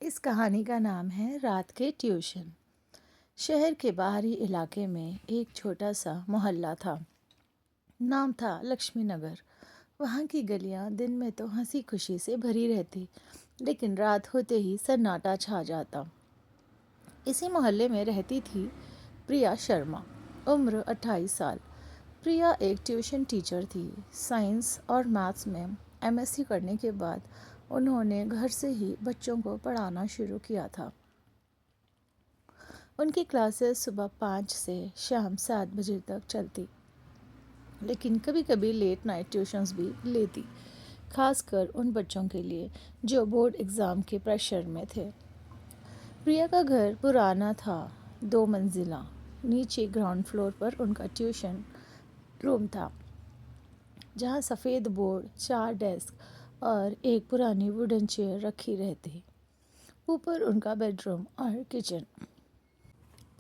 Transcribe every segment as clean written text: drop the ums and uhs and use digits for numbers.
इस कहानी का नाम है रात के ट्यूशन। शहर के बाहरी इलाके में एक छोटा सा मोहल्ला था। नाम था लक्ष्मी नगर। वहाँ की गलियाँ दिन में तो हंसी खुशी से भरी रहती, लेकिन रात होते ही सन्नाटा छा जाता। इसी मोहल्ले में रहती थी प्रिया शर्मा। उम्र 28 साल। प्रिया एक ट्यूशन टीचर थी। साइंस और मैथ्स में एमएससी करने के बाद उन्होंने घर से ही बच्चों को पढ़ाना शुरू किया था। उनकी क्लासेस सुबह 5 से शाम 7 बजे तक चलती, लेकिन कभी कभी लेट नाइट ट्यूशन्स भी लेती, खासकर उन बच्चों के लिए जो बोर्ड एग्ज़ाम के प्रेशर में थे। प्रिया का घर पुराना था, 2 मंजिला। नीचे ग्राउंड फ्लोर पर उनका ट्यूशन रूम था, जहाँ सफ़ेद बोर्ड, 4 डेस्क और एक पुरानी वुडन चेयर रखी रहती। ऊपर उनका बेडरूम और किचन।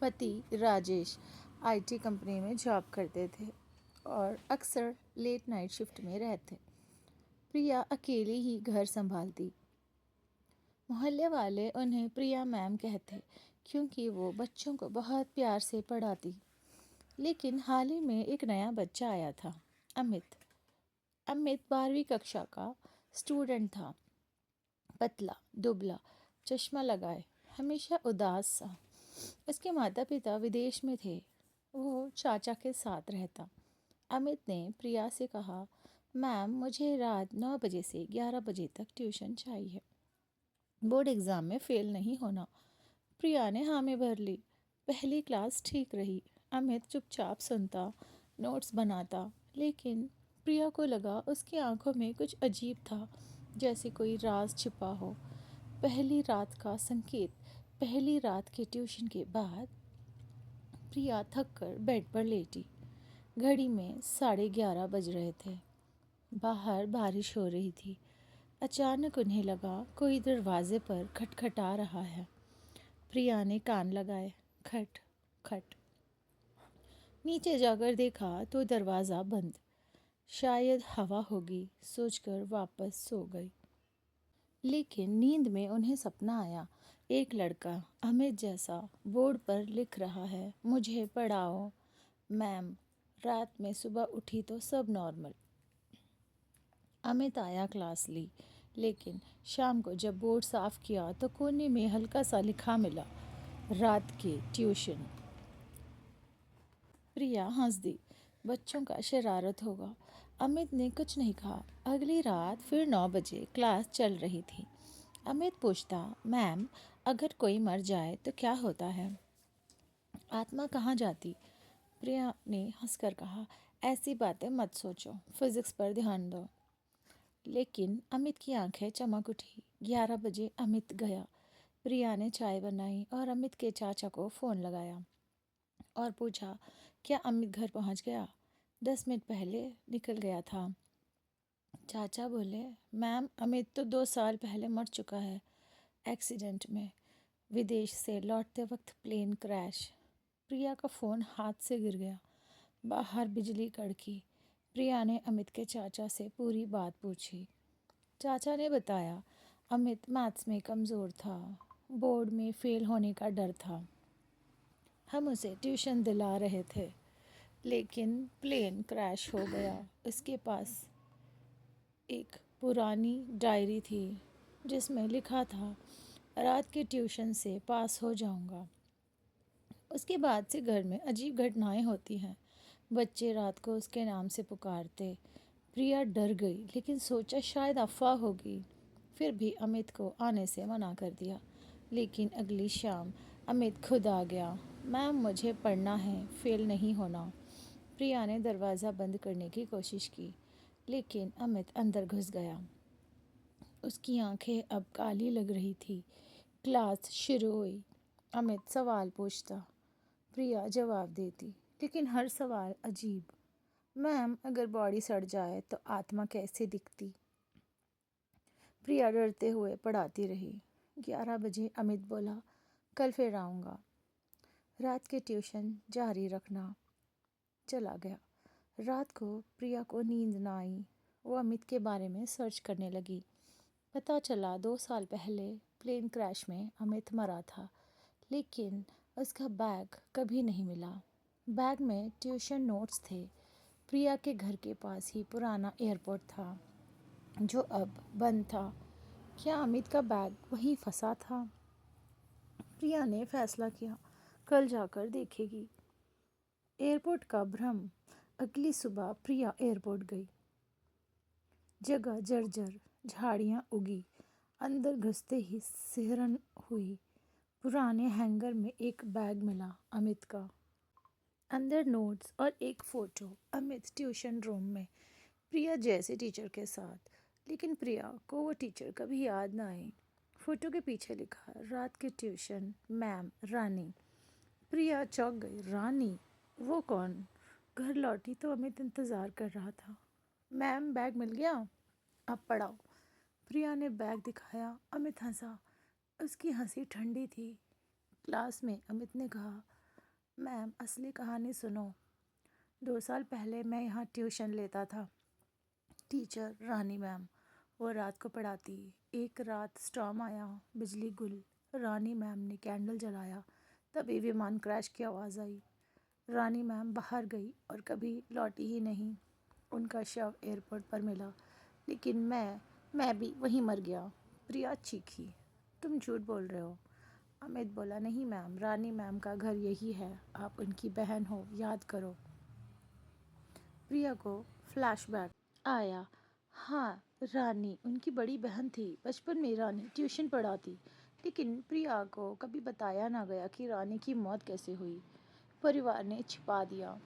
पति राजेश आईटी कंपनी में जॉब करते थे और अक्सर लेट नाइट शिफ्ट में रहते। प्रिया अकेली ही घर संभालती। मोहल्ले वाले उन्हें प्रिया मैम कहते, क्योंकि वो बच्चों को बहुत प्यार से पढ़ाती। लेकिन हाल ही में एक नया बच्चा आया था, अमित। अमित 12वीं कक्षा का स्टूडेंट था। पतला, दुबला, चश्मा लगाए, हमेशा उदास सा। उसके माता पिता विदेश में थे। वो चाचा के साथ रहता। अमित ने प्रिया से कहा, मैम मुझे रात 9 बजे से 11 बजे तक ट्यूशन चाहिए। बोर्ड एग्ज़ाम में फ़ेल नहीं होना। प्रिया ने हामी भर ली। पहली क्लास ठीक रही। अमित चुपचाप सुनता, नोट्स बनाता, लेकिन प्रिया को लगा उसकी आंखों में कुछ अजीब था, जैसे कोई राज छिपा हो। पहली रात का संकेत। पहली रात के ट्यूशन के बाद प्रिया थक कर बेड पर लेटी। घड़ी में 11:30 बज रहे थे। बाहर बारिश हो रही थी। अचानक उन्हें लगा कोई दरवाजे पर खटखटा रहा है। प्रिया ने कान लगाए। खट खट। नीचे जाकर देखा तो दरवाज़ा बंद। शायद हवा होगी सोचकर वापस सो गई। लेकिन नींद में उन्हें सपना आया। एक लड़का अमित जैसा बोर्ड पर लिख रहा है, मुझे पढ़ाओ मैम। रात में सुबह उठी तो सब नॉर्मल। अमित आया, क्लास ली, लेकिन शाम को जब बोर्ड साफ किया तो कोने में हल्का सा लिखा मिला, रात के ट्यूशन। प्रिया हंस दी। बच्चों का शरारत होगा। अमित ने कुछ नहीं कहा। अगली रात फिर 9 बजे क्लास चल रही थी। अमित पूछता, मैम अगर कोई मर जाए तो क्या होता है? आत्मा कहाँ जाती? प्रिया ने हंसकर कहा, ऐसी बातें मत सोचो, फिजिक्स पर ध्यान दो। लेकिन अमित की आंखें चमक उठी। 11 बजे अमित गया। प्रिया ने चाय बनाई और अमित के चाचा को फ़ोन लगाया और पूछा, क्या अमित घर पहुंच गया? 10 मिनट पहले निकल गया था। चाचा बोले, मैम अमित तो 2 साल पहले मर चुका है, एक्सीडेंट में। विदेश से लौटते वक्त प्लेन क्रैश। प्रिया का फ़ोन हाथ से गिर गया। बाहर बिजली कड़की। प्रिया ने अमित के चाचा से पूरी बात पूछी। चाचा ने बताया, अमित मैथ्स में कमज़ोर था, बोर्ड में फ़ेल होने का डर था। हम उसे ट्यूशन दिला रहे थे, लेकिन प्लेन क्रैश हो गया। उसके पास एक पुरानी डायरी थी जिसमें लिखा था, रात के ट्यूशन से पास हो जाऊंगा। उसके बाद से घर में अजीब घटनाएं होती हैं। बच्चे रात को उसके नाम से पुकारते। प्रिया डर गई, लेकिन सोचा शायद अफवाह होगी। फिर भी अमित को आने से मना कर दिया। लेकिन अगली शाम अमित खुद आ गया। मैम मुझे पढ़ना है, फेल नहीं होना। प्रिया ने दरवाज़ा बंद करने की कोशिश की, लेकिन अमित अंदर घुस गया। उसकी आंखें अब काली लग रही थी। क्लास शुरू हुई। अमित सवाल पूछता, प्रिया जवाब देती, लेकिन हर सवाल अजीब। मैम अगर बॉडी सड़ जाए तो आत्मा कैसे दिखती? प्रिया डरते हुए पढ़ाती रही। 11 बजे अमित बोला, कल फिर आऊँगा। रात के ट्यूशन जारी रखना। चला गया। रात को प्रिया को नींद ना आई। वो अमित के बारे में सर्च करने लगी। पता चला 2 साल पहले प्लेन क्रैश में अमित मरा था, लेकिन उसका बैग कभी नहीं मिला। बैग में ट्यूशन नोट्स थे। प्रिया के घर के पास ही पुराना एयरपोर्ट था, जो अब बंद था। क्या अमित का बैग वहीं फंसा था? प्रिया ने फैसला किया, कल जाकर देखेगी। एयरपोर्ट का भ्रम। अगली सुबह प्रिया एयरपोर्ट गई। जगह जर्जर, झाड़ियाँ उगी। अंदर घुसते ही सिहरन हुई। पुराने हैंगर में एक बैग मिला, अमित का। अंदर नोट्स और एक फ़ोटो। अमित ट्यूशन रूम में, प्रिया जैसे टीचर के साथ। लेकिन प्रिया को वो टीचर कभी याद ना आई। फ़ोटो के पीछे लिखा, रात के ट्यूशन मैम रानी। प्रिया चौंक गई। रानी? वो कौन? घर लौटी तो अमित इंतज़ार कर रहा था। मैम, बैग मिल गया? अब पढ़ाओ। प्रिया ने बैग दिखाया। अमित हंसा। उसकी हंसी ठंडी थी। क्लास में अमित ने कहा, मैम, असली कहानी सुनो। 2 साल पहले मैं यहाँ ट्यूशन लेता था। टीचर रानी मैम। वो रात को पढ़ाती। एक रात स्टॉर्म आया, बिजली गुल। रानी मैम ने कैंडल जलाया, तभी विमान क्रैश की आवाज़ आई। रानी मैम बाहर गई और कभी लौटी ही नहीं। उनका शव एयरपोर्ट पर मिला, लेकिन मैं भी वहीं मर गया। प्रिया चीखी, तुम झूठ बोल रहे हो। अमित बोला, नहीं मैम, रानी मैम का घर यही है। आप उनकी बहन हो, याद करो। प्रिया को फ्लैशबैक आया। हाँ, रानी उनकी बड़ी बहन थी। बचपन में रानी ट्यूशन पढ़ाती, लेकिन प्रिया को कभी बताया ना गया कि रानी की मौत कैसे हुई। परिवार ने छिपा दिया।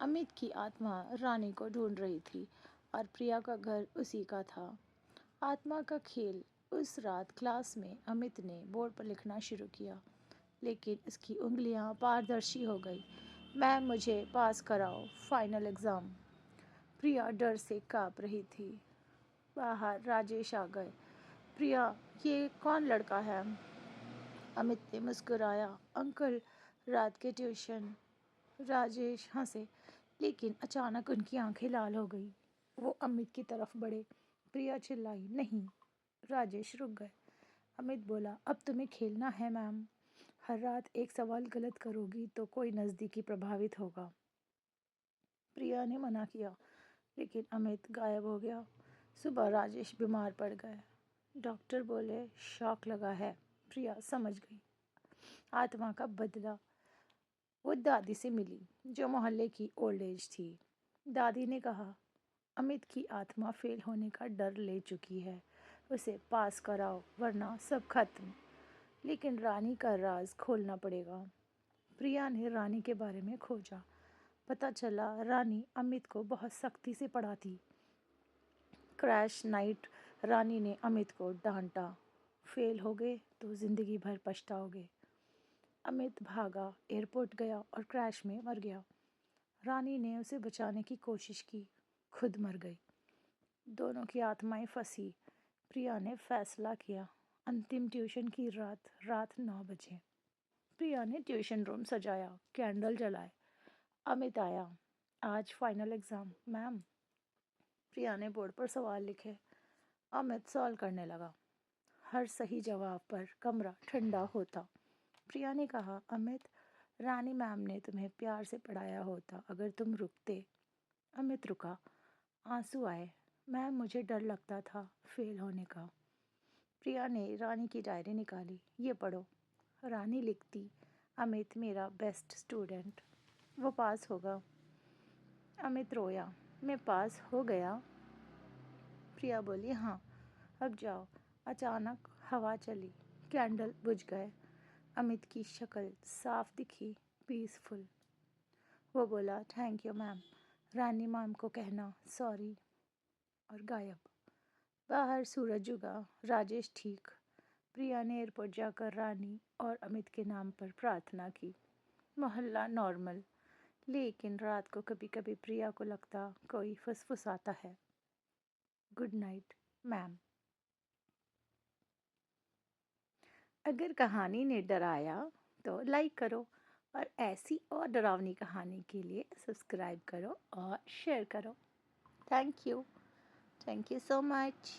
अमित की आत्मा रानी को ढूंढ रही थी और प्रिया का घर उसी का था। आत्मा का खेल। उस रात क्लास में अमित ने बोर्ड पर लिखना शुरू किया, लेकिन उसकी उंगलियां पारदर्शी हो गई। मैम, मुझे पास कराओ, फाइनल एग्ज़ाम। प्रिया डर से काँप रही थी। बाहर राजेश आ गए। प्रिया, ये कौन लड़का है? अमित ने मुस्कुराया। अंकल, रात के ट्यूशन। राजेश हंसे, लेकिन अचानक उनकी आंखें लाल हो गई। वो अमित की तरफ बढ़े। प्रिया चिल्लाई, नहीं। राजेश रुक गए। अमित बोला, अब तुम्हें खेलना है मैम। हर रात एक सवाल गलत करोगी तो कोई नज़दीकी प्रभावित होगा। प्रिया ने मना किया, लेकिन अमित गायब हो गया। सुबह राजेश बीमार पड़ गए। डॉक्टर बोले, शॉक लगा है। प्रिया समझ गई। आत्मा का बदला। वो दादी से मिली, जो मोहल्ले की ओल्ड एज थी। दादी ने कहा, अमित की आत्मा फेल होने का डर ले चुकी है। उसे पास कराओ, वरना सब खत्म। लेकिन रानी का राज खोलना पड़ेगा। प्रिया ने रानी के बारे में खोजा। पता चला, रानी अमित को बहुत सख्ती से पढ़ाती। क्रैश नाइट रानी ने अमित को डांटा, फेल हो गए तो ज़िंदगी भर पछताओगे। अमित भागा, एयरपोर्ट गया और क्रैश में मर गया। रानी ने उसे बचाने की कोशिश की, खुद मर गई। दोनों की आत्माएं फंसी। प्रिया ने फैसला किया, अंतिम ट्यूशन की रात, रात 9 बजे। प्रिया ने ट्यूशन रूम सजाया, कैंडल जलाए। अमित आया, आज फाइनल एग्ज़ाम मैम। प्रिया ने बोर्ड पर सवाल लिखे। अमित सॉल्व करने लगा। हर सही जवाब पर कमरा ठंडा होता। प्रिया ने कहा, अमित, रानी मैम ने तुम्हें प्यार से पढ़ाया होता अगर तुम रुकते। अमित रुका। आंसू आए। मैम, मुझे डर लगता था फेल होने का। प्रिया ने रानी की डायरी निकाली। ये पढ़ो। रानी लिखती, अमित मेरा बेस्ट स्टूडेंट, वो पास होगा। अमित रोया, मैं पास हो गया? प्रिया बोली, हाँ, अब जाओ। अचानक हवा चली, कैंडल बुझ गए। अमित की शक्ल साफ दिखी, पीसफुल। वो बोला, thank you ma'am, Rani ma'am को कहना सॉरी, और गायब। बाहर सूरज उगा, राजेश ठीक। प्रिया ने एयरपोर्ट जाकर रानी और अमित के नाम पर प्रार्थना की। मोहल्ला नॉर्मल, लेकिन रात को कभी कभी प्रिया को लगता कोई फुसफुसाता है। Good night ma'am. अगर कहानी ने डराया तो लाइक करो, और ऐसी और डरावनी कहानी के लिए सब्सक्राइब करो और शेयर करो। Thank you so much.